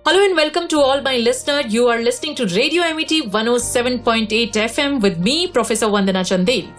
Hello and welcome to all my listeners. You are listening to Radio Amity 107.8 FM with me, Professor Vandana Chandel.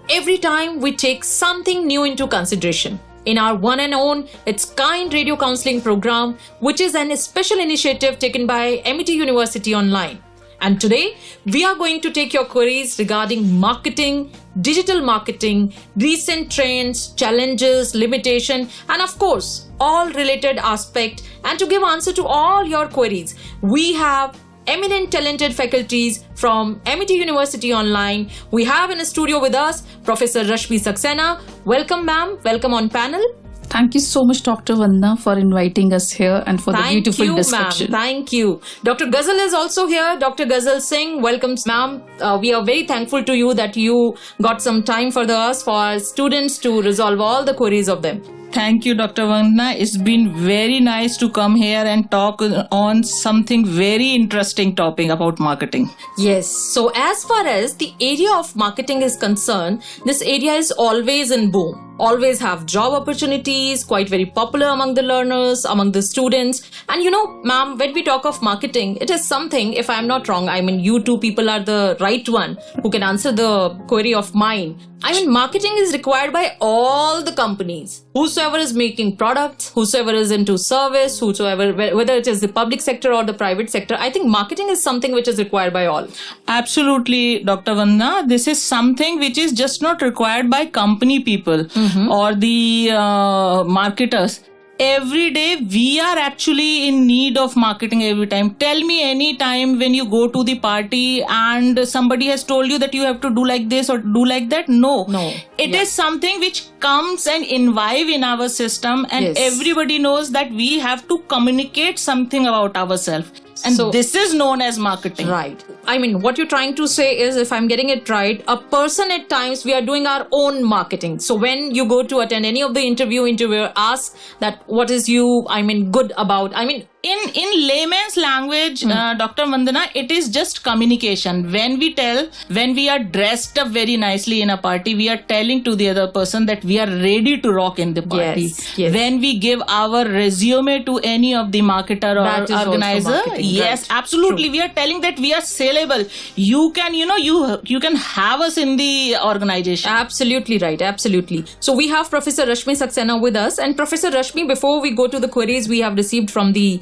Every time we take something new into consideration in our one and own It's Kind radio counseling program, which is an special initiative taken by Amity University Online. And today, we are going to take your queries regarding marketing, digital marketing, recent trends, challenges, limitation, and of course, all related aspects. And to give answer to all your queries, we have eminent talented faculties from Amity University Online. We have in a studio with us Professor Rashmi Saxena. Welcome, ma'am. Welcome on panel. Thank you so much, Dr. Vandana, for inviting us here and for the beautiful discussion. Thank you. Dr. Gazal is also here. Dr. Gazal Singh, welcome, ma'am. We are very thankful to you that you got some time for us, for our students to resolve all the queries of them. Thank you, Dr. Vandana. It's been very nice to come here and talk on something very interesting topic about marketing. Yes. So as far as the area of marketing is concerned, this area is always in boom. Always have job opportunities, quite very popular among the learners, among the students. And you know, ma'am, when we talk of marketing, it is something, if I'm not wrong, I mean, you two people are the right one who can answer the query of mine. I mean, marketing is required by all the companies. Whosoever is making products, whosoever is into service, whosoever, whether it is the public sector or the private sector, I think marketing is something which is required by all. Absolutely, Dr. Vandana. This is something which is just not required by company people or the marketers. Every day we are actually in need of marketing every time. Tell me any time when you go to the party and somebody has told you that you have to do like this or do like that. No. It is something which comes and imbibe in our system, and everybody knows that we have to communicate something about ourselves. And so, this is known as marketing. Right. I mean, what you're trying to say is, if I'm getting it right, a person at times, we are doing our own marketing. So when you go to attend any of the interviewer asks that what is you, good about, in layman's language, Dr. Vandana, it is just communication. When we are dressed up very nicely in a party, we are telling to the other person that we are ready to rock in the party. Yes. When we give our resume to any of the marketer or organizer, yes, right. Absolutely. True. We are telling that we are saleable. You can, you can have us in the organization. Absolutely right. Absolutely. So we have Professor Rashmi Saxena with us. And Professor Rashmi, before we go to the queries we have received from the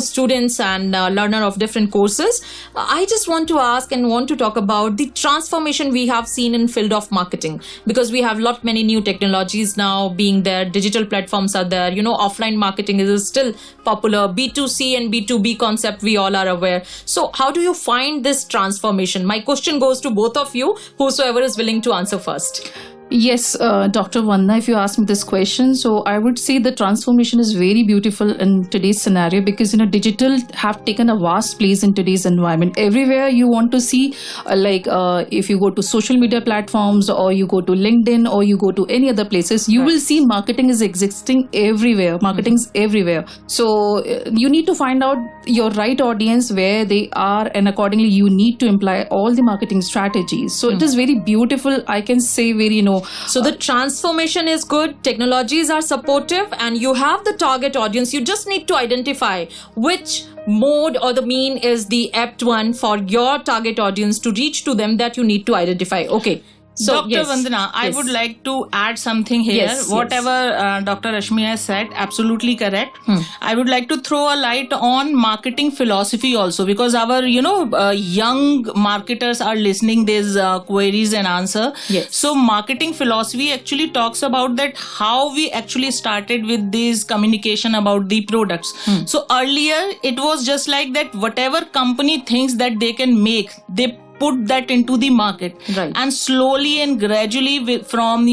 students and learner of different courses, I just want to ask and want to talk about the transformation we have seen in field of marketing, because we have many new technologies now being there. Digital platforms are there. Offline marketing is still popular. B2C and B2B concept we all are aware. So how do you find this transformation? My question goes to both of you, whosoever is willing to answer first. Yes, Dr. Vandana, if you ask me this question, so I would say the transformation is very beautiful in today's scenario, because digital have taken a vast place in today's environment. Everywhere you want to see, if you go to social media platforms or you go to LinkedIn or you go to any other places, you will see marketing is existing everywhere. Marketing is everywhere. So you need to find out your right audience, where they are, and accordingly you need to imply all the marketing strategies. So it is very beautiful. I can say very, So the transformation is good, technologies are supportive, and you have the target audience. You just need to identify which mode or the mean is the apt one for your target audience to reach to them, that you need to identify. Okay. So, Dr. Vandana, I would like to add something here. Whatever Dr. Rashmi has said, absolutely correct. I would like to throw a light on marketing philosophy also, because our, young marketers are listening these queries and answer. Yes. So marketing philosophy actually talks about that how we actually started with this communication about the products. So earlier it was just like that, whatever company thinks that they can make, they put that into the market. Right. And slowly and gradually from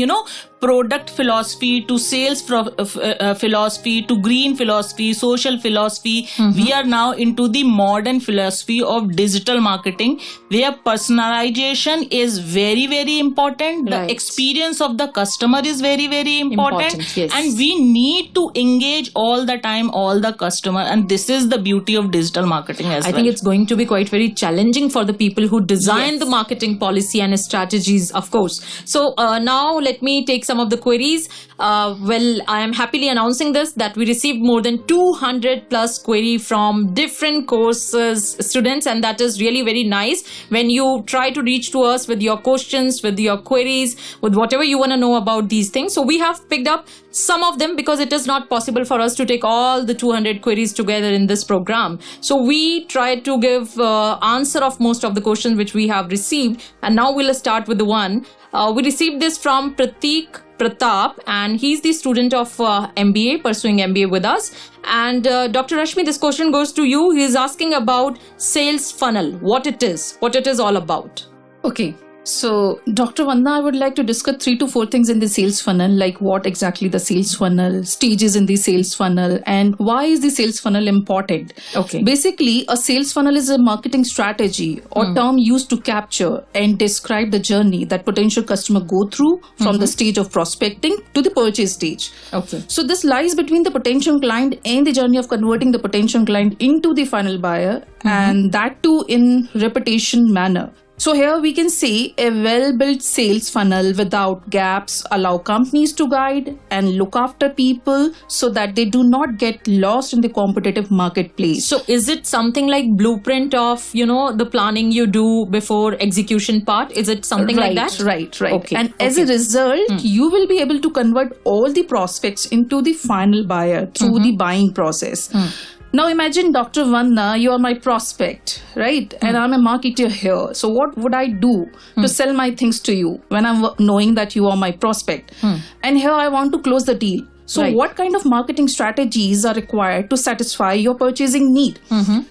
product philosophy to sales philosophy to green philosophy, social philosophy, we are now into the modern philosophy of digital marketing, where personalization is very, very important. Right. The experience of the customer is very, very important. Yes. And we need to engage all the time all the customer, and this is the beauty of digital marketing as well. I think it's going to be quite very challenging for the people who design the marketing policy and strategies, of course. So now let me take some of the queries. Well, I am happily announcing this that we received more than 200 plus query from different courses students, and that is really very nice. When you try to reach to us with your questions, with your queries, with whatever you want to know about these things. So we have picked up some of them because it is not possible for us to take all the 200 queries together in this program. So we tried to give answer of most of the questions which we have received, and now we'll start with the one. We received this from Pratik Pratap, and he's the student of MBA, pursuing MBA with us. And Dr. Rashmi, this question goes to you. He's asking about sales funnel, what it is all about. Okay. So, Dr. Vandana, I would like to discuss 3 to 4 things in the sales funnel, like what exactly the sales funnel, stages in the sales funnel, and why is the sales funnel important. Okay. Basically, a sales funnel is a marketing strategy or term used to capture and describe the journey that potential customer go through from the stage of prospecting to the purchase stage. Okay. So, this lies between the potential client and the journey of converting the potential client into the final buyer, and that too in repetition manner. So here we can say a well-built sales funnel without gaps allow companies to guide and look after people so that they do not get lost in the competitive marketplace. So is it something like blueprint of, the planning you do before execution part? Is it something like that? Right. Okay. And as a result, you will be able to convert all the prospects into the final buyer through the buying process. Now imagine, Dr. Vandana, you are my prospect, right? And I'm a marketer here. So what would I do to sell my things to you when I'm knowing that you are my prospect? And here I want to close the deal. So what kind of marketing strategies are required to satisfy your purchasing need?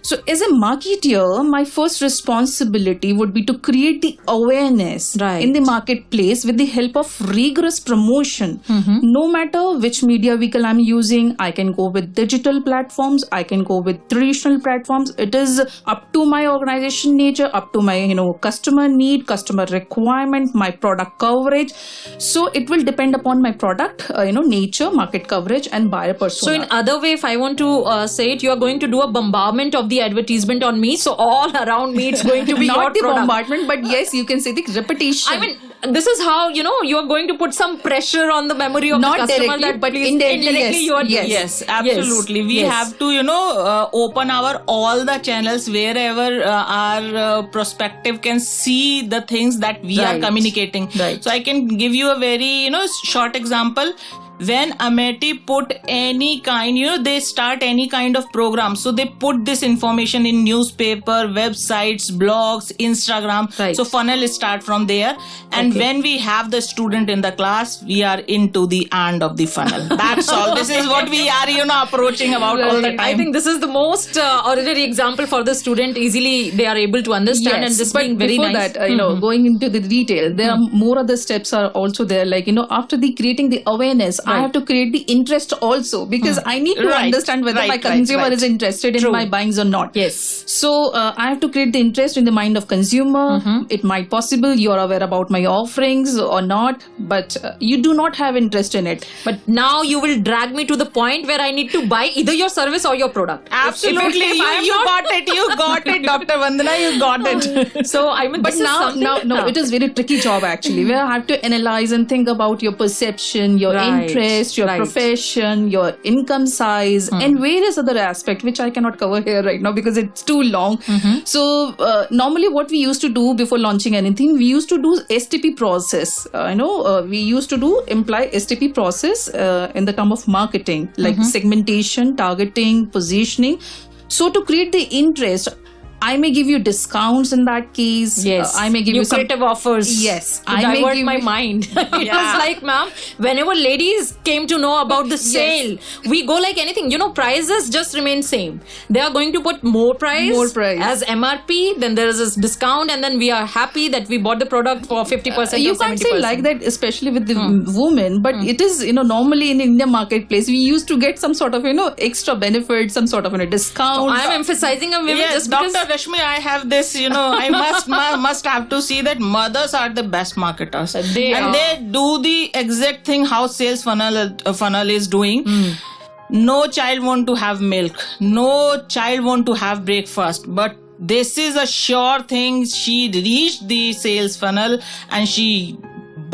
So as a marketer, my first responsibility would be to create the awareness in the marketplace with the help of rigorous promotion. No matter which media vehicle I'm using, I can go with digital platforms, I can go with traditional platforms. It is up to my organization nature, up to my customer need, customer requirement, my product coverage. So it will depend upon my product nature, market coverage, and buyer persona. So in other way, if I want to say it, you are going to do a bombardment of the advertisement on me. So all around me, it's going to be not your the product. bombardment, but yes, you can say the repetition. I mean, this is how you are going to put some pressure on the memory of not the customer. Directly, that but indirectly you are doing. Yes, absolutely. We have to open our all the channels wherever our prospective can see the things that we are communicating. So I can give you a very short example. When Amity put any kind, they start any kind of program. So they put this information in newspaper, websites, blogs, Instagram. So funnel start from there. And when we have the student in the class, we are into the end of the funnel. That's all. This is what we are, approaching about all the time. I think this is the most ordinary example for the student. Easily they are able to understand, and this being very nice. That, going into the detail, there are more other steps are also there. Like, after creating the awareness, I have to create the interest also, because I need to understand whether my consumer is interested in my buyings or not. Yes. So I have to create the interest in the mind of consumer. It might possible you are aware about my offerings or not, but you do not have interest in it. But now you will drag me to the point where I need to buy either your service or your product. Absolutely. You got it, Dr. Vandana, you got it. So I mean, but now it is very tricky job actually, where I have to analyze and think about your perception, your interest, your profession, your income size, and various other aspects which I cannot cover here right now because it's too long. So normally what we used to do before launching anything, we used to do STP process. We used to do imply STP process in the term of marketing, like segmentation, targeting, positioning. So to create the interest, I may give you discounts in that case. Yes. I may give you some lucrative offers. Yes. To divert my mind. It was like, ma'am, whenever ladies came to know about the sale, we go like anything. Prices just remain same. They are going to put more price as MRP. Then there is this discount, and then we are happy that we bought the product for 50%. You or 70%. can't say like that, especially with the women. But it is, normally in India marketplace, we used to get some sort of, extra benefit, some sort of discount. So I am emphasizing on women just Dr. because. Rashmi, I have this, I must have to see that mothers are the best marketers. They do the exact thing how sales funnel is doing. No child want to have milk. No child want to have breakfast. But this is a sure thing. She reached the sales funnel and she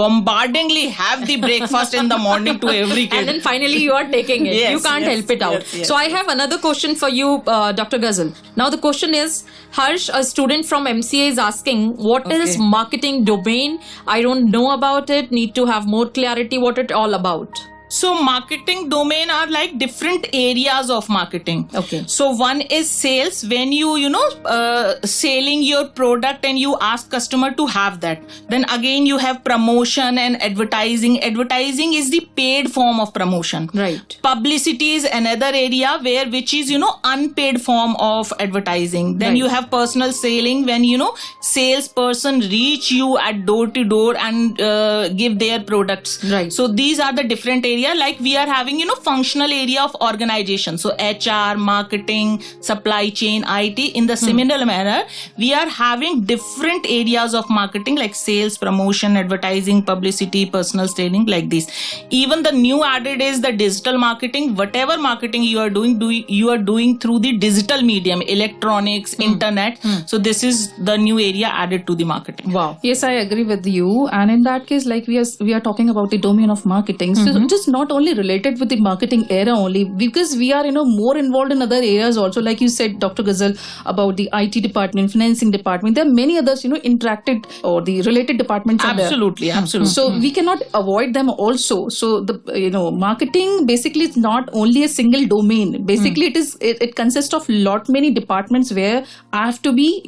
bombardingly have the breakfast in the morning to every kid. And then finally you are taking it. Yes, you can't yes, help it out. yes, yes, so I yes. have another question for you, Dr. Gazal. Now the question is, Harsh, a student from MCA, is asking, what is Okay. marketing domain? I don't know about it. Need to have more clarity what it all about. So marketing domain are like different areas of marketing. Okay. So one is sales, when you selling your product and you ask customer to have that. Then again you have promotion and advertising. Advertising is the paid form of promotion. Right. Publicity is another area which is unpaid form of advertising. Then Right. you have personal selling, when salesperson reach you at door to door and give their products. Right. So these are the different areas. Like we are having functional area of organization, so HR, marketing, supply chain, IT. In the similar manner, we are having different areas of marketing like sales, promotion, advertising, publicity, personal selling, like this. Even the new added is the digital marketing. Whatever marketing you are doing, you are doing through the digital medium, electronics, internet. So this is the new area added to the marketing. Wow. Yes, I agree with you. And in that case, like we are talking about the domain of marketing. So it is not only related with the marketing area only, because we are more involved in other areas also. Like you said, Dr. Gazal, about the IT department, financing department. There are many others interacted, or the related departments are there. Absolutely. So we cannot avoid them also. So the marketing basically is not only a single domain. Basically, it consists of many departments where I have to be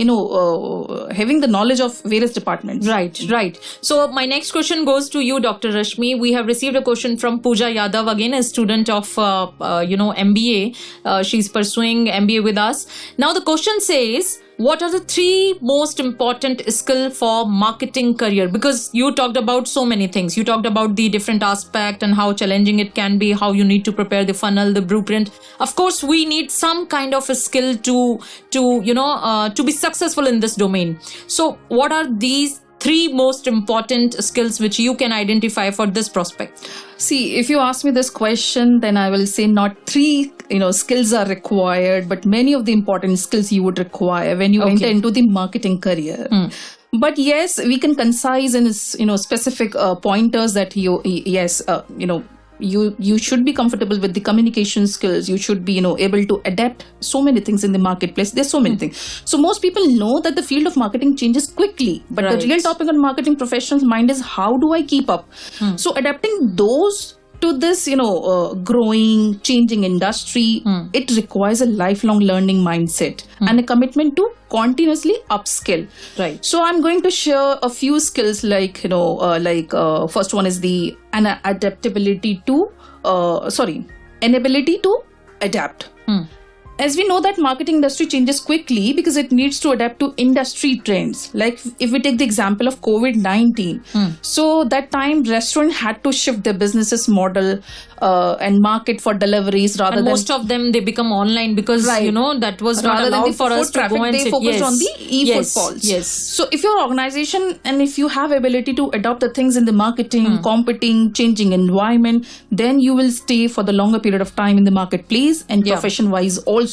having the knowledge of various departments. Right. So my next question goes to you, Dr. Rashmi. We have received a question from Pooja Yadav, again a student of MBA. She's pursuing MBA with us. Now the question says, what are the 3 most important skills for marketing career? Because you talked about so many things. You talked about the different aspect and how challenging it can be, how you need to prepare the funnel, the blueprint. Of course, we need some kind of a skill to be successful in this domain. So what are these 3 most important skills which you can identify for this prospect? See, if you ask me this question, then I will say not 3 skills are required, but many of the important skills you would require when you enter into the marketing career. But yes, we can concise in specific pointers that you should be comfortable with the communication skills. You should be able to adapt so many things in the marketplace. There's so many things. So most people know that the field of marketing changes quickly, but the real topic on marketing professionals' mind is, how do I keep up? So adapting those to this growing, changing industry, it requires a lifelong learning mindset and a commitment to continuously upskill. Right. So I'm going to share a few skills like first one is the inability to adapt. As we know that marketing industry changes quickly because it needs to adapt to industry trends. Like if we take the example of COVID-19, so that time restaurant had to shift their businesses model and market for deliveries rather and than most of them, they become online because that was not rather than allowed the for foot us to traffic, go and they sit. focused on the e-footfalls. Yes. So if your organization and if you have ability to adopt the things in the marketing, competing, changing environment, then you will stay for the longer period of time in the marketplace and profession wise also.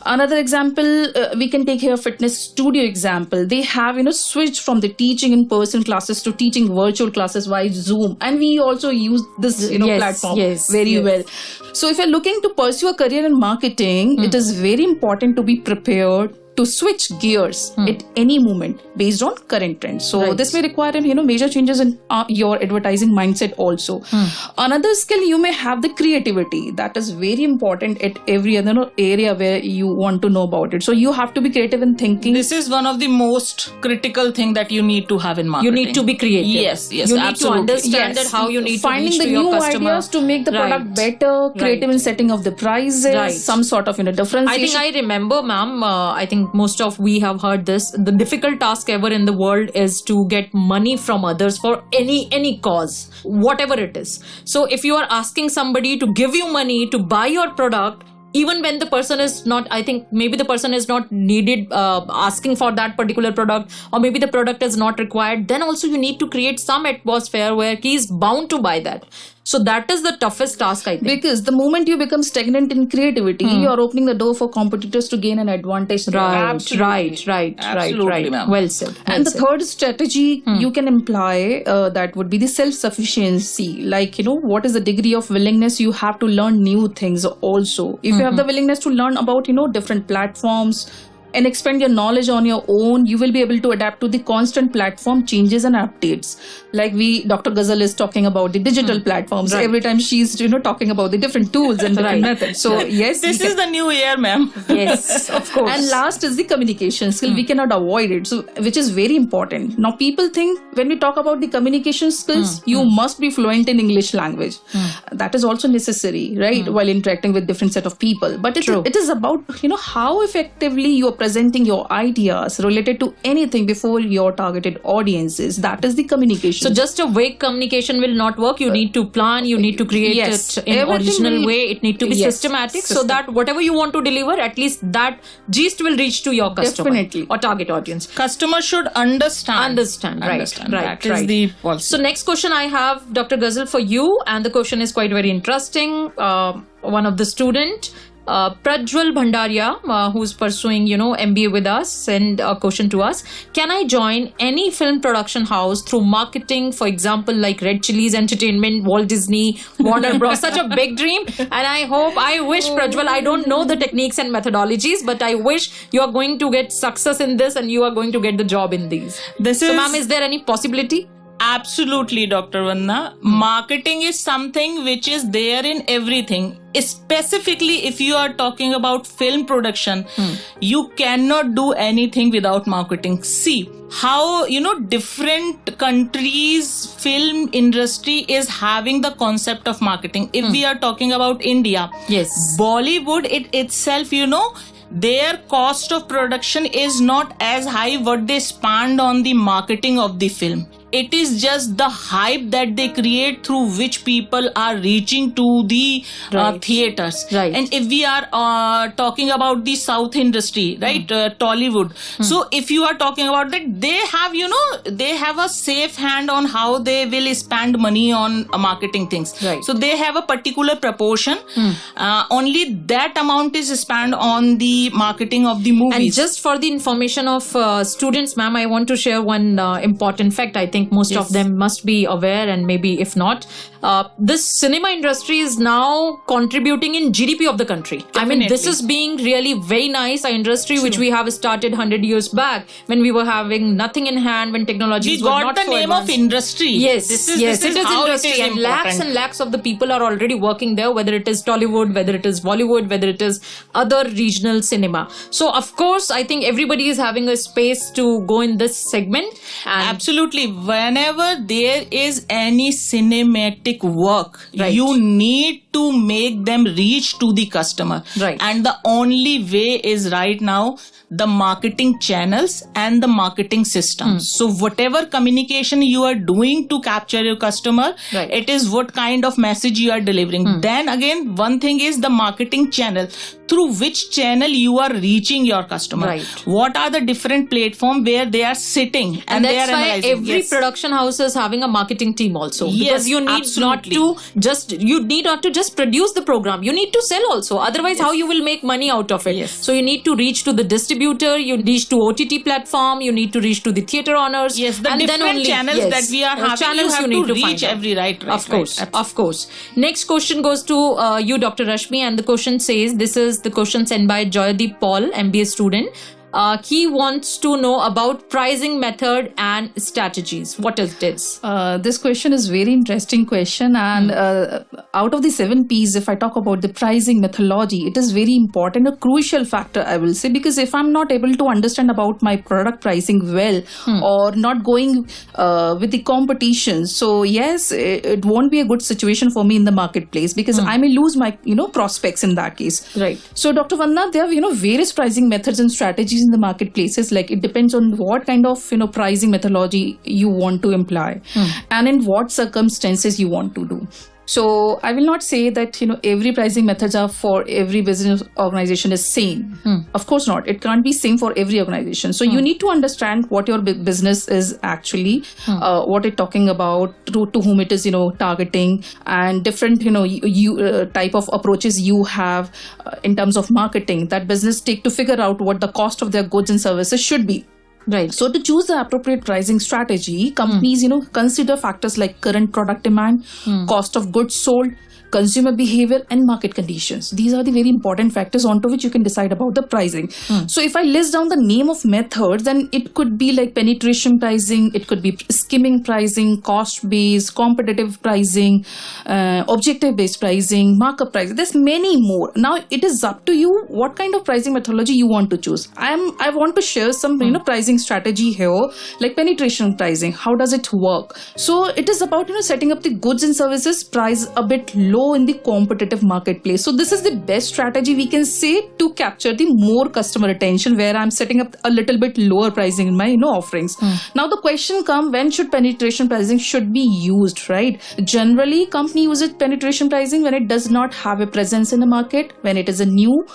Another example, we can take here fitness studio example. They have switched from the teaching in person classes to teaching virtual classes via Zoom, and we also use this platform very well. So if you're looking to pursue a career in marketing, it is very important to be prepared to switch gears at any moment based on current trends. So this may require major changes in your advertising mindset also. Another skill, you may have the creativity. That is very important at every other area where you want to know about it. So you have to be creative in thinking. This is one of the most critical thing that you need to have in marketing. You need to be creative. Yes, You need absolutely. to understand that how you need finding to reach the to your new customer. ideas to make the product better, creative in setting of the prices, some sort of differentiation. I think I remember, ma'am, I think most of we have heard this. The difficult task ever in the world is to get money from others for any cause, whatever it is. So if you are asking somebody to give you money to buy your product, even when the person is not, I think maybe the person is not needed asking for that particular product, or maybe the product is not required, then also you need to create some atmosphere where he is bound to buy that. So that is the toughest task, I think. Because the moment you become stagnant in creativity, you're opening the door for competitors to gain an advantage. Right. Ma'am. Well said. And the third strategy you can imply that would be the self-sufficiency. Like, what is the degree of willingness you have to learn new things also. If you have the willingness to learn about, different platforms and expand your knowledge on your own, you will be able to adapt to the constant platform changes and updates. Like Dr. Gazal is talking about the digital platforms. Right. Every time she's, talking about the different tools and different methods. So yes, This is the new year, ma'am. Yes, of course. and last is the communication skill. We cannot avoid it. So, which is very important. Now, people think when we talk about the communication skills, you must be fluent in English language. That is also necessary, right? While interacting with different set of people. But it is about, how effectively you are presenting your ideas related to anything before your targeted audiences. That is the communication. So just a vague communication will not work. You need to plan, you need to create it in original way. It need to be systematic so that whatever you want to deliver, at least that gist will reach to your customer or target audience. Customer should understand. Right. That is the policy. So next question I have, Dr. Gazal, for you, and the question is quite very interesting. One of the student, Prajwal Bhandaria, who's pursuing, MBA with us, send a question to us. Can I join any film production house through marketing, for example, like Red Chillies Entertainment, Walt Disney, Warner Bros? Such a big dream. And I wish, Prajwal, I don't know the techniques and methodologies, but I wish you are going to get success in this and you are going to get the job in these. So, ma'am, is there any possibility? Absolutely, Dr. Vandana. Marketing is something which is there in everything. Specifically, if you are talking about film production, you cannot do anything without marketing. See how, different countries' film industry is having the concept of marketing. If we are talking about India, Bollywood, it itself, their cost of production is not as high what they spend on the marketing of the film. It is just the hype that they create through which people are reaching to the theaters. Right. And if we are talking about the South industry, right, Tollywood. So if you are talking about that, they have a safe hand on how they will spend money on marketing things. Right. So they have a particular proportion. Only that amount is spent on the marketing of the movies. And just for the information of students, ma'am, I want to share one important fact. I think most of them must be aware, and maybe if not, this cinema industry is now contributing in GDP of the country. Definitely. I mean, this is being really very nice industry which we have started 100 years back when we were having nothing in hand, when technologies were not so advanced. We got the name of industry. Yes, it is industry, and lakhs of the people are already working there, whether it is Tollywood, whether it is Bollywood, whether it is other regional cinema. So of course, I think everybody is having a space to go in this segment. And absolutely. Whenever there is any cinematic work, you need to make them reach to the customer. Right. And the only way is right now the marketing channels and the marketing systems. So whatever communication you are doing to capture your customer, it is what kind of message you are delivering. Then again, one thing is the marketing channel. Through which channel you are reaching your customer. Right. What are the different platforms where they are sitting and they are analyzing. That's why every production house is having a marketing team also. Because you need not to just produce the program. You need to sell also. Otherwise, how you will make money out of it? So you need to reach to the distributor, you reach to OTT platform, you need to reach to the theater owners. Yes, the different channels that we are having, channels you need to find reach every Of course. Next question goes to you, Dr. Rashmi, and the question says, this is the question sent by Joydeep Paul, MBA student. He wants to know about pricing method and strategies. What it is? This question is very interesting question, and out of the 7 P's, if I talk about the pricing methodology, it is very important, a crucial factor, I will say, because if I'm not able to understand about my product pricing well or not going with the competition, so yes, it won't be a good situation for me in the marketplace, because I may lose my prospects in that case. Right. So Dr. Vandana, there are various pricing methods and strategies in the marketplaces. Like, it depends on what kind of pricing methodology you want to imply and in what circumstances you want to do. So I will not say that every pricing methods are for every business organization is same. Of course not. It can't be same for every organization. So you need to understand what your business is actually, what it's talking about, to whom it is targeting, and different you type of approaches you have in terms of marketing that business take to figure out what the cost of their goods and services should be. Right. So to choose the appropriate pricing strategy, companies, consider factors like current product demand, cost of goods sold, consumer behavior, and market conditions. These are the very important factors onto which you can decide about the pricing. So if I list down the name of methods, then it could be like penetration pricing, it could be skimming pricing, cost-based, competitive pricing, objective-based pricing, markup pricing. There's many more. Now it is up to you what kind of pricing methodology you want to choose. I want to share some pricing strategy here, like penetration pricing. How does it work? So it is about setting up the goods and services price a bit low in the competitive marketplace. So this is the best strategy we can say to capture the more customer attention, where I'm setting up a little bit lower pricing in my offerings. Now the question comes, when should penetration pricing should be used, right? Generally, company uses penetration pricing when it does not have a presence in the market, when it is a new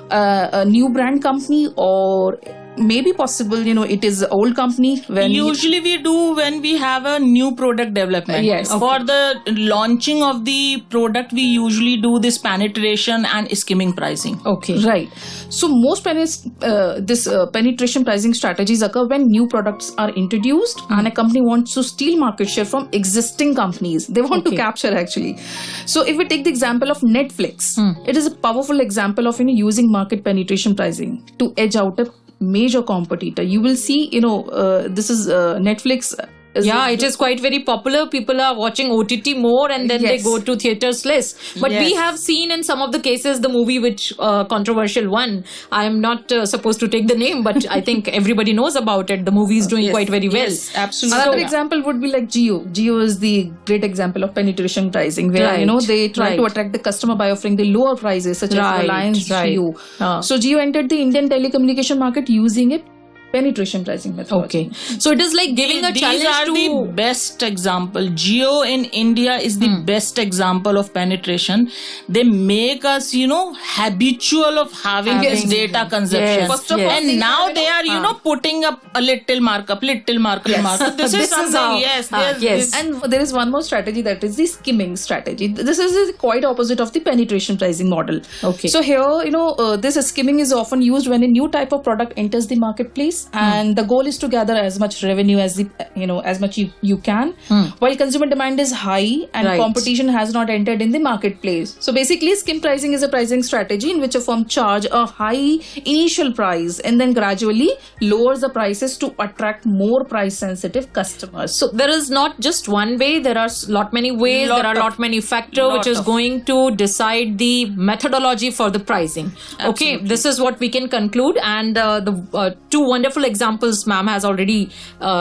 brand company, or maybe possible it is an old company. Usually we do when we have a new product development. Yes. For the launching of the product, we usually do this penetration and skimming pricing. Okay. Right. So most penetration pricing strategies occur when new products are introduced and a company wants to steal market share from existing companies. They want to capture actually. So if we take the example of Netflix, it is a powerful example of using market penetration pricing to edge out a major competitor. You will see, this is Netflix. It is quite very popular. People are watching OTT more, and then they go to theaters less. But we have seen in some of the cases the movie which controversial one. I am not supposed to take the name, but I think everybody knows about it. The movie is doing quite very well. Yes, absolutely. Another example would be like Jio. Jio is the great example of penetration pricing, where they try to attract the customer by offering the lower prices, such as Reliance Jio. So Jio entered the Indian telecommunication market using a penetration pricing methodology. Okay. So it is like giving a challenge to... These are the best example. Jio in India is the best example of penetration. They make us, habitual of having this data consumption. And now they are, putting up a little markup. This is something, And there is one more strategy, that is the skimming strategy. This is quite opposite of the penetration pricing model. Okay. So here, this skimming is often used when a new type of product enters the marketplace, and the goal is to gather as much revenue as as much you can, while consumer demand is high and competition has not entered in the marketplace. So basically, skim pricing is a pricing strategy in which a firm charge a high initial price and then gradually lowers the prices to attract more price sensitive customers. So there is not just one way. There are lot many ways. There are lot many factors which is going to decide the methodology for the pricing. Absolutely. Okay, this is what we can conclude, and the two wonderful examples ma'am has already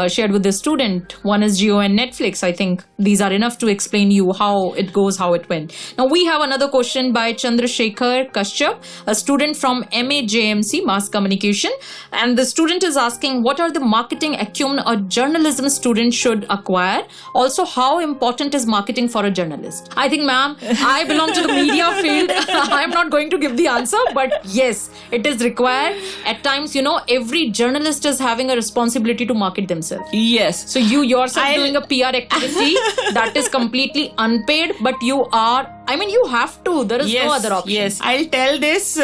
shared with the student. One is Jio and Netflix. I think these are enough to explain you how it goes, how it went. Now we have another question by Chandrasekhar Kashyap, a student from MA JMC Mass Communication, and the student is asking, what are the marketing acumen a journalism student should acquire? Also, how important is marketing for a journalist? I think ma'am, I belong to the media field. I'm not going to give the answer, but yes, it is required. At times, every journalist is having a responsibility to market themselves. Yes. So you yourself doing a PR activity that is completely unpaid, but you have to. There is no other option. Yes. I'll tell this.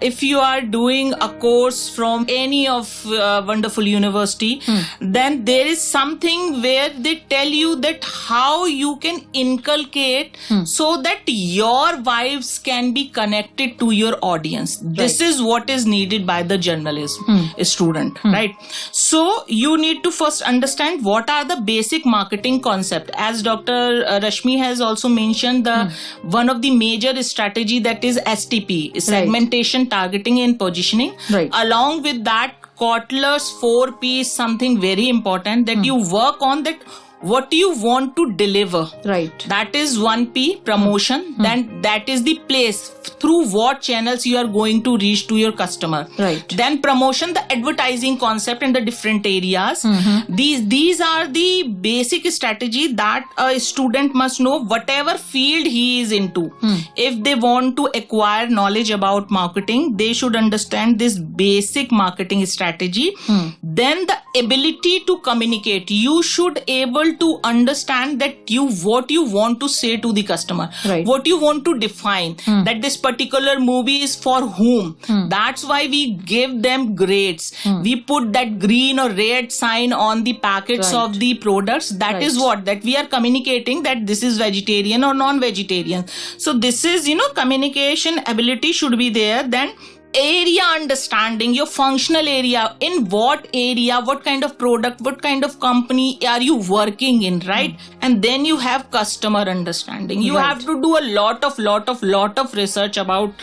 If you are doing a course from any of wonderful university, then there is something where they tell you that how you can inculcate so that your vibes can be connected to your audience. Right. This is what is needed by the journalism student, right? So you need to first understand what are the basic marketing concept. As Dr. Rashmi has also mentioned, the one of the major strategy, that is STP, segmentation, targeting and positioning. Right. Along with that, Kotler's 4P is something very important, that you work on that. what you want to deliver. Right. That is 1P, promotion. Then that is the place through what channels you are going to reach to your customer. Right. Then promotion, the advertising concept in the different areas. These are the basic strategy that a student must know, whatever field he is into. If they want to acquire knowledge about marketing, they should understand this basic marketing strategy. Then the ability to communicate. You should able to understand that what you want to say to the customer, right. what you want to define, that this particular movie is for whom. That's why we give them grades. We put that green or red sign on the packets Right. of the products. That is what, that we are communicating that this is vegetarian or non-vegetarian. So this is, communication ability should be there. Then area understanding, your functional area, in what area, what kind of product, what kind of company are you working in, right? And then you have customer understanding. You Right. have to do a lot of research about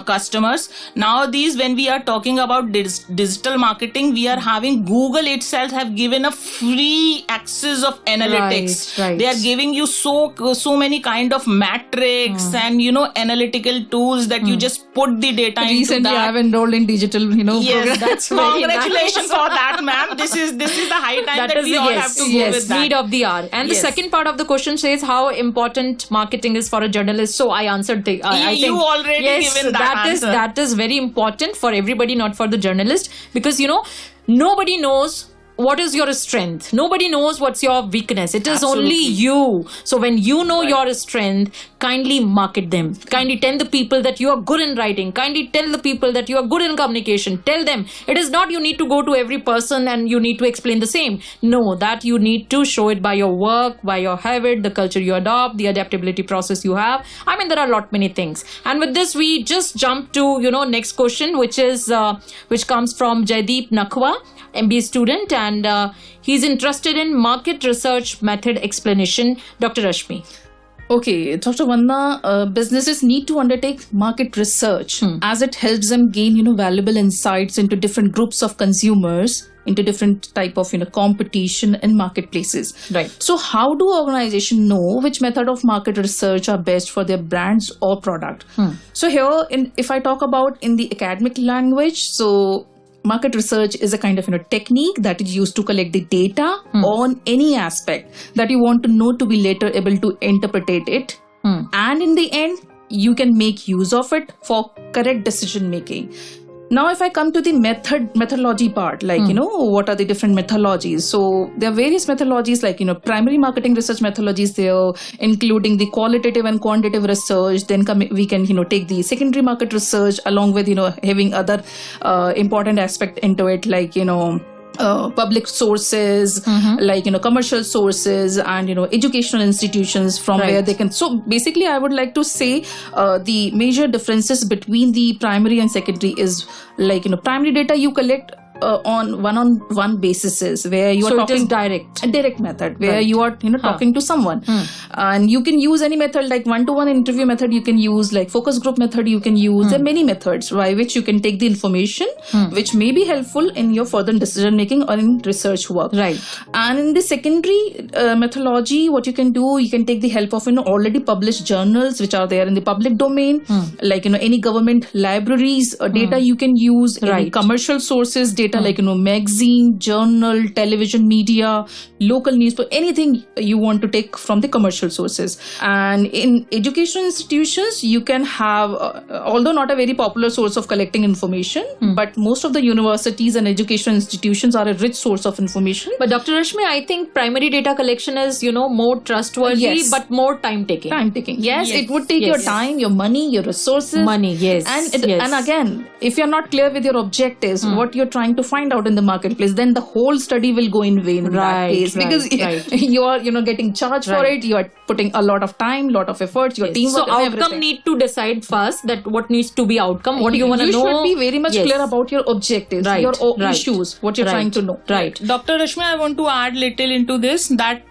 customers. Nowadays, when we are talking about digital marketing, we are having Google itself have given a free access of analytics. Right. They are giving you so many kind of metrics and analytical tools that you just put the data into Recently, that. I've enrolled in digital, Yes, program. That's very congratulations nice. for that, ma'am. This is the high time that we all have to go with that. Need of the hour. And the Yes. second part of the question says how important marketing is for a journalist. So I answered I You think already given that answer. that is very important for everybody, not for the journalist, because nobody knows what is your strength. Nobody knows what's your weakness. It is Absolutely. only you. So when you know your strength, kindly market them. Kindly tell the people that you are good in writing. Kindly tell the people that you are good in communication. Tell them. It is not you need to go to every person and you need to explain the same. No, that you need to show it by your work, by your habit, the culture you adopt, the adaptability process you have. I mean, there are a lot many things. And with this, we just jump to, next question, which comes from Jaideep Nakhwa, MBA student, and he's interested in market research method explanation. Dr. Rashmi. Okay, Dr. Vandana, businesses need to undertake market research as it helps them gain, valuable insights into different groups of consumers, into different type of, competition and marketplaces. Right. So how do organizations know which method of market research are best for their brands or product? So here, if I talk about in the academic language, so market research is a kind of technique that is used to collect the data on any aspect that you want to know to be later able to interpret it. And in the end, you can make use of it for correct decision making. Now, if I come to the methodology part, what are the different methodologies? So there are various methodologies like, primary marketing research methodologies there, including the qualitative and quantitative research. Then we can, take the secondary market research along with, having other important aspect into it, like, public sources, like, commercial sources and, educational institutions from where they can. So basically, I would like to say the major differences between the primary and secondary is like, primary data you collect on one basis where you are talking. It is direct. A direct method where you are talking to someone, and you can use any method like one-to-one interview method. You can use like focus group method. You can use there are many methods by which you can take the information which may be helpful in your further decision making or in research work. Right. And in the secondary methodology, what you can do, you can take the help of already published journals which are there in the public domain, like any government libraries data you can use, any commercial sources data like magazine, journal, television media, local newspaper, anything you want to take from the commercial sources. And in educational institutions, you can have, although not a very popular source of collecting information, but most of the universities and educational institutions are a rich source of information. But Dr. Rashmi, I think primary data collection is, more trustworthy, but more time taking. Time taking. Yes, it would take your time, your money, your resources. Money, yes. And again, if you're not clear with your objectives, what you're trying to find out in the marketplace, then the whole study will go in vain in that case. Because you are, getting charged for it, you are putting a lot of time, lot of efforts, your teamwork. So outcome need to decide first that what needs to be outcome, what do you want to know. You should be very much clear about your objectives, your issues, what you're trying to know. Right. Dr. Rashmi, I want to add little into this that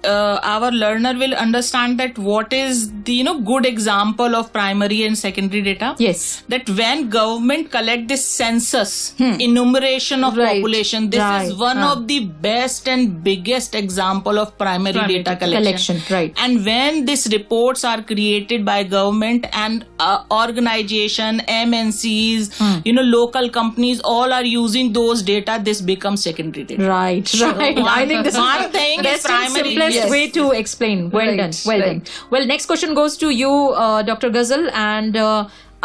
our learner will understand that what is the good example of primary and secondary data. Yes. That when government collect this census, enumerate generation of Right. population. This Right. is one of the best and biggest example of primary data collection. Right. And when these reports are created by government and organization, MNCs, local companies, all are using those data, this becomes secondary data. Right. I think this one is the thing is best and primary. simplest Yes. way to explain. Well Right, done. Well done. right. Well, next question goes to you, Dr. Gazal, and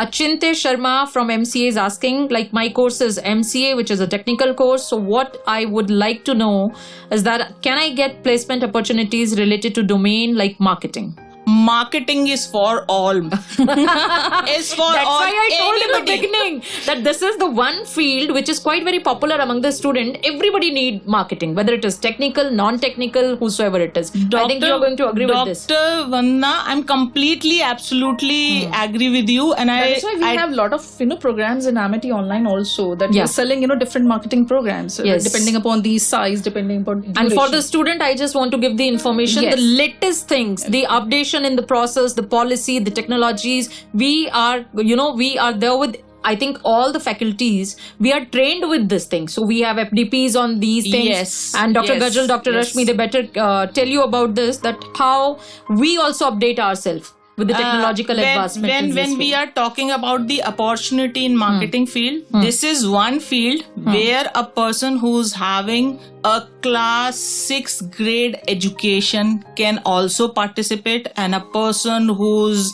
Achinte Sharma from MCA is asking, like, my course is MCA, which is a technical course. So what I would like to know is that can I get placement opportunities related to domain like marketing? Marketing is for all. It's for That's all. why I told in the Anybody. beginning that this is the one field which is quite very popular among the student. Everybody need marketing, whether it is technical, non-technical, whosoever it is. I think you're going to agree with this. Dr. Vandana, I'm completely, absolutely agree with you. And That's why we have a lot of programs in Amity Online also that Yeah. we're selling different marketing programs Yes. depending upon the size, depending upon duration. And for the student, I just want to give the information, Yes. the latest things, the updation in the process, the policy, the technologies. We are there with, I think, all the faculties. We are trained with this thing. So we have FDPs on these things. Yes. And Dr. Yes. Gazal, Dr. Yes. Rashmi, they better tell you about this, that how we also update ourselves with the technological advancement. in this When we field. are talking about the opportunity in marketing field, this is one field where a person who's having a class 6th grade education can also participate, and a person who's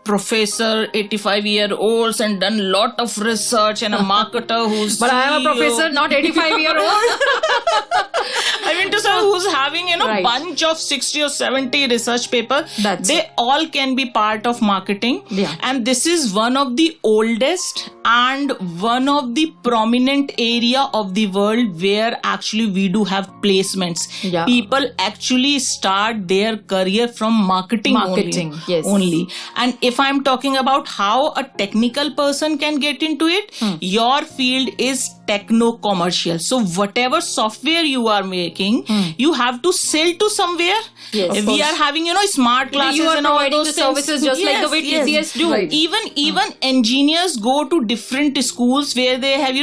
professor 85-year-olds and done lot of research, and a marketer who's But I am a CEO. professor, not 85-year-old. I mean to say, who's having Right. bunch of 60 or 70 research paper. That's they all can be part of marketing. Yeah. And this is one of the oldest and one of the prominent area of the world where actually we do have placements. Yeah. People actually start their career from marketing Marketing, only. yes. Only. And if I'm talking about how a technical person can get into it, your field is techno-commercial. So whatever software you are making, you have to sell to somewhere. Yes. If we are having, smart classes You are and all providing those the things. services just like the way Yes, TCS do. Right. Even engineers go to different schools where they have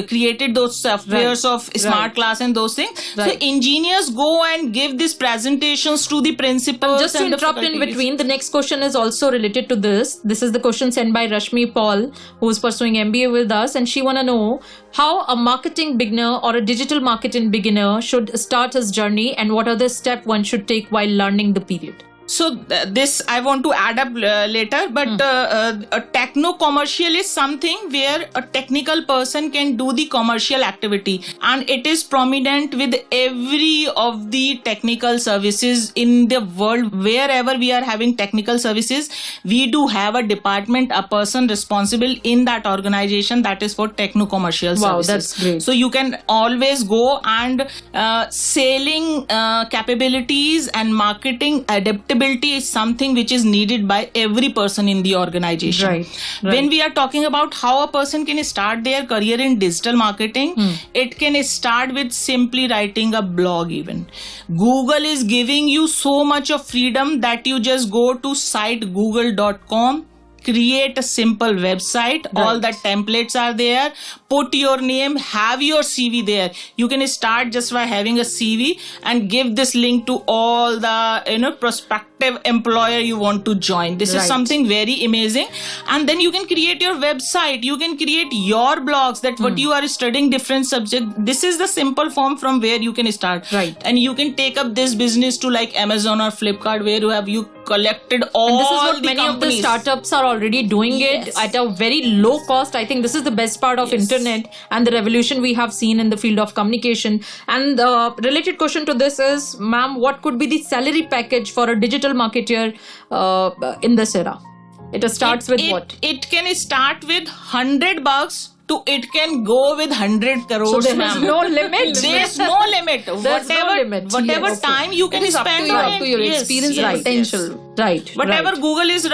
created those softwares of smart class and those things. Right. So engineers go and give these presentations to the principals. Just to and the interrupt in faculties. between, the next question is also related to this. This is the question sent by Rashmi Paul, who is pursuing MBA with us, and she want to know how a marketing beginner or a digital marketing beginner should start his journey, and what are the steps one should take while learning the period. So this I want to add up later, but a techno-commercial is something where a technical person can do the commercial activity, and it is prominent with every of the technical services in the world. Wherever we are having technical services, we do have a department, a person responsible in that organization that is for techno-commercial Wow, services. that's great. So you can always go and selling capabilities and marketing adaptability is something which is needed by every person in the organization. Right. When we are talking about how a person can start their career in digital marketing, it can start with simply writing a blog even. Google is giving you so much of freedom that you just go to site google.com, create a simple website. All the templates are there. Put your name, have your CV there. You can start just by having a CV and give this link to all the prospective employer you want to join. This is Right. something very amazing. And then you can create your website. You can create your blogs that what you are studying different subject. This is the simple form from where you can start. Right. And you can take up this business to like Amazon or Flipkart, where you collected all And this is what the many companies. of the startups are already doing it at a very low cost. I think this is the best part of internet and the revolution we have seen in the field of communication. And the related question to this is, ma'am, what could be the salary package for a digital marketer in this era? It starts with what? It can start with $100 to it can go with 100 crores. So there is ma'am. no limit. There's no limit. There's no limit. Whatever Yes. time you can It is up spend to you, on up to it. your Yes, experience yes, and yes. potential. Right. Whatever right. Google is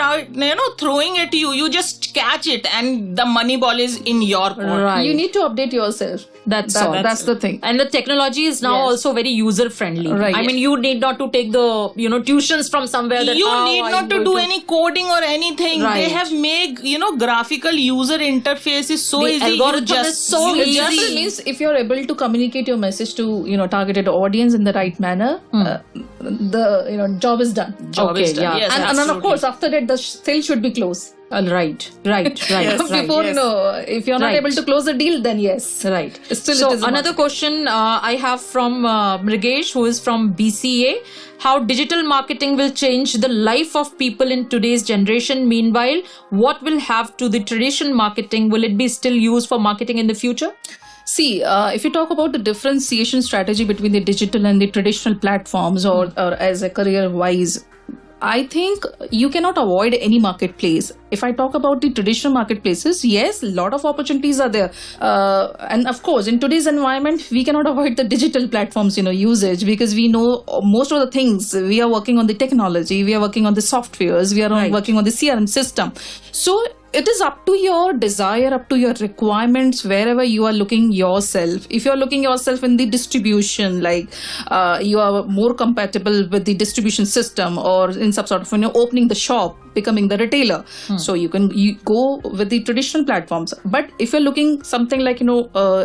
throwing at you, you just catch it, and the money ball is in your court. Right. You need to update yourself. That's all. That's the thing. And the technology is now Yes. also very user friendly. Right. I mean, you need not to take the tuitions from somewhere. That, You oh, need I'm not to going do any coding or anything. Right. They have made graphical user interface is so The easy. algorithm is so you easy. just- It means if you're able to communicate your message to targeted audience in the right manner, the job is done. Job is Okay, done. yeah. Yes, and then of absolutely. course after that the sale should be closed. Right. Yes, Before if you're not Right. able to close the deal, then yes. Right. Still So it is a another question I have from Mrigesh, who is from BCA. How digital marketing will change the life of people in today's generation? Meanwhile, what will have to the traditional marketing? Will it be still used for marketing in the future? See, if you talk about the differentiation strategy between the digital and the traditional platforms or as a career wise, I think you cannot avoid any marketplace. If I talk about the traditional marketplaces, yes, a lot of opportunities are there. And of course, in today's environment, we cannot avoid the digital platforms, usage, because we know most of the things. We are working on the technology, we are working on the softwares, we are working on the CRM system. So it is up to your desire, up to your requirements, wherever you are looking yourself. If you are looking yourself in the distribution, like you are more compatible with the distribution system, or in some sort of opening the shop, becoming the retailer, so you go with the traditional platforms. But if you're looking something like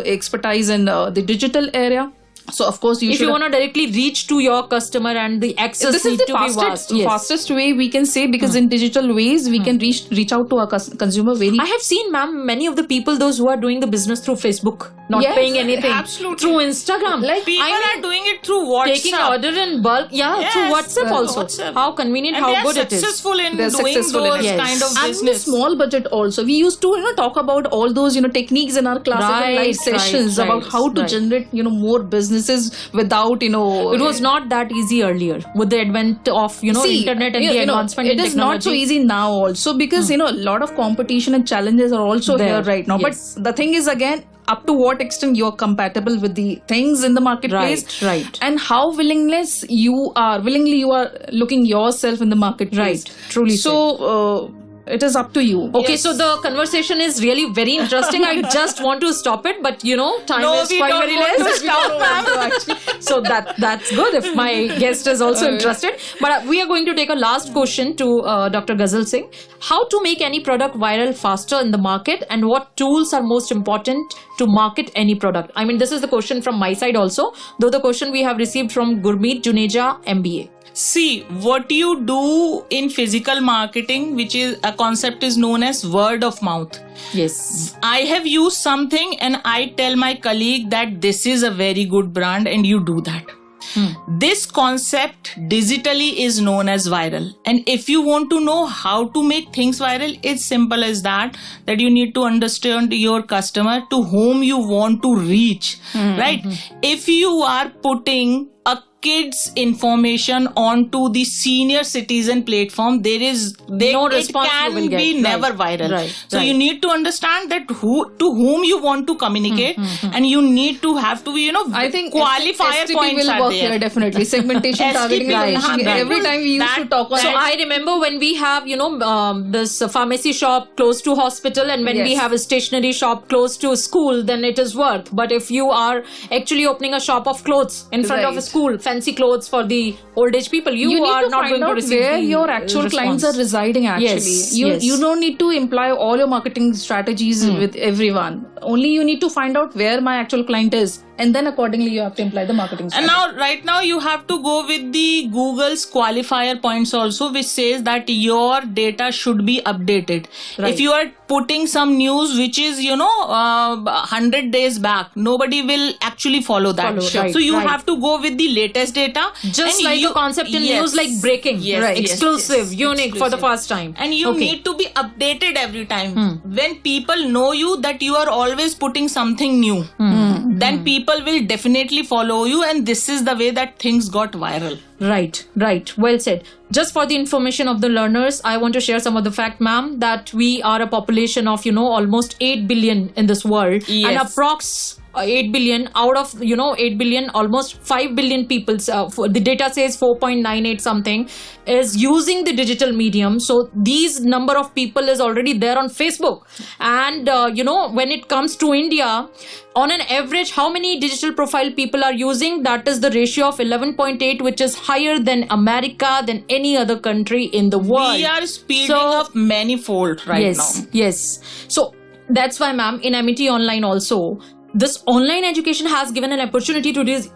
expertise in the digital area, so of course If you want to directly reach to your customer and the access this is need the to be vast. fastest way we can say, because in digital ways we can reach out to our consumer very. I have seen, ma'am, many of the people, those who are doing the business through Facebook, not Yes, paying anything, absolutely. through Instagram, People are doing it through WhatsApp. taking order in bulk, Yes, through WhatsApp also. WhatsApp. How convenient, And how they are good it is. successful in They're doing successful in those it. kind of and the business. small budget also. We used to talk about all those techniques in our classes and Right, live sessions right, about how to right. generate more businesses without It was not that easy earlier with the advent of See, internet and the advancement in it is technology. not so easy now also, because a lot of competition and challenges are also There, here right now. yes. But the thing is, again, up to what extent you're compatible with the things in the marketplace, Right. and how willingly you are looking yourself in the marketplace. Right. Truly So it is up to you. Okay, Yes. so the conversation is really very interesting. I just want to stop it, but time No, is we quite don't very want less. to stop, ma'am. So that's good if my guest is also interested. But we are going to take a last question to Dr. Gazal Singh. How to make any product viral faster in the market, and what tools are most important to market any product? I mean, this is the question from my side also, though the question we have received from Gurmeet Juneja, MBA. See, what you do in physical marketing, which is a concept is known as word of mouth. Yes. I have used something and I tell my colleague that this is a very good brand, and you do that. This concept digitally is known as viral. And if you want to know how to make things viral, it's simple as that you need to understand your customer, to whom you want to reach, right? If you are putting a kids information onto the senior citizen platform, No it response you can will get. be Right. never viral. Right. So you need to understand that to whom you want to communicate, and you need to have to be I think qualifier STP points will are work there. here definitely. Segmentation, STP, targeting, right. positioning. Right. Every time we used to talk on So it. I remember when we have, this pharmacy shop close to hospital, and when we Yes. have a stationery shop close to school, then it is worth. But if you are actually opening a shop of clothes in front of a Right. school, fancy clothes for the old age people, you need are to not find going to out receive where the your actual response. clients are residing actually. Yes, you yes. you don't need to imply all your marketing strategies with everyone. Only you need to find out where my actual client is, and then accordingly you have to imply the marketing And strategy. right now you have to go with the Google's qualifier points also, which says that your data should be updated. Right. If you are putting some news which is 100 days back, nobody will actually follow that. Follow, right, so you right. have to go with the latest data. Just And like you- a concept in Yes. news, like breaking, Yes, right? yes, Exclusive, yes, unique for the exclusive. first time. And you Okay. need to be updated every time. When people know you that you are always putting something new, then people will definitely follow you, and this is the way that things got viral. Right. Well said. Just for the information of the learners, I want to share some of the fact, ma'am, that we are a population of, almost 8 billion in this world. Yes. And approx 8 billion, out of 8 billion, almost 5 billion people, the data says 4.98 something, is using the digital medium. So these number of people is already there on Facebook. And when it comes to India, on an average, how many digital profile people are using? That is the ratio of 11.8, which is higher than America, than any other country in the world. We are speeding up manifold right now. Yes. So that's why, ma'am, in Amity Online also, this online education has given an opportunity to these,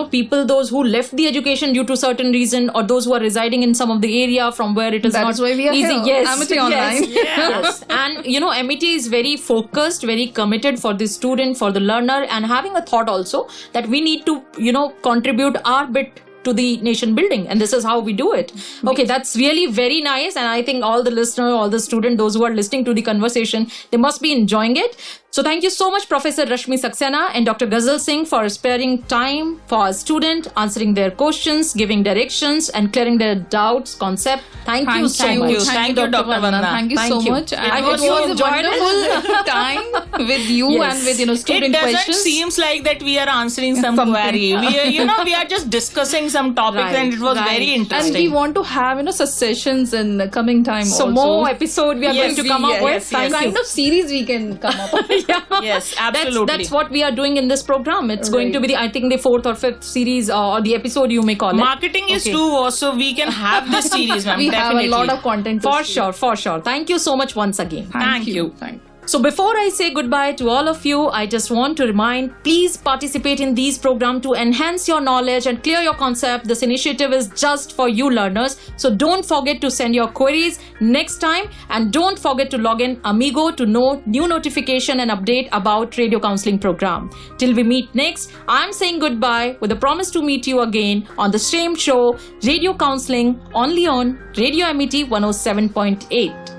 people, those who left the education due to certain reason, or those who are residing in some of the area from where it is That's not why we are easy. here. Yes, Amity Online. Yes. And Amity is very focused, very committed for the student, for the learner, and having a thought also that we need to, contribute our bit to the nation building, and this is how we do it. Okay, that's really very nice, and I think all the listener, all the student, those who are listening to the conversation, they must be enjoying it. So thank you so much, Professor Rashmi Saxena and Dr. Gazal Singh, for sparing time for our student, answering their questions, giving directions, and clearing their doubts, concept. Thank you so much. Thank you, Dr. Vandana. Thank you so much. I And hope it you was a enjoyed wonderful time with you and with student It doesn't questions. seems like that we are answering some query. We are just discussing some topics, Right, and it was right. very interesting. And we want to have such sessions in the coming time So also. more episode we are going to come up with. Some kind of series we can come up with. Yes, absolutely. That's what we are doing in this program. It's going to be the 4th or 5th series, or the episode you may call it. Marketing is too vast, so we can have this series, ma'am. We Definitely. have a lot of content to For see. sure. Thank you so much once again. Thank you. Thank you. So before I say goodbye to all of you, I just want to remind, please participate in these programs to enhance your knowledge and clear your concept. This initiative is just for you learners. So don't forget to send your queries next time, and don't forget to log in Amigo to know new notification and update about Radio Counselling program. Till we meet next, I'm saying goodbye with a promise to meet you again on the same show, Radio Counselling, only on Radio Amity 107.8.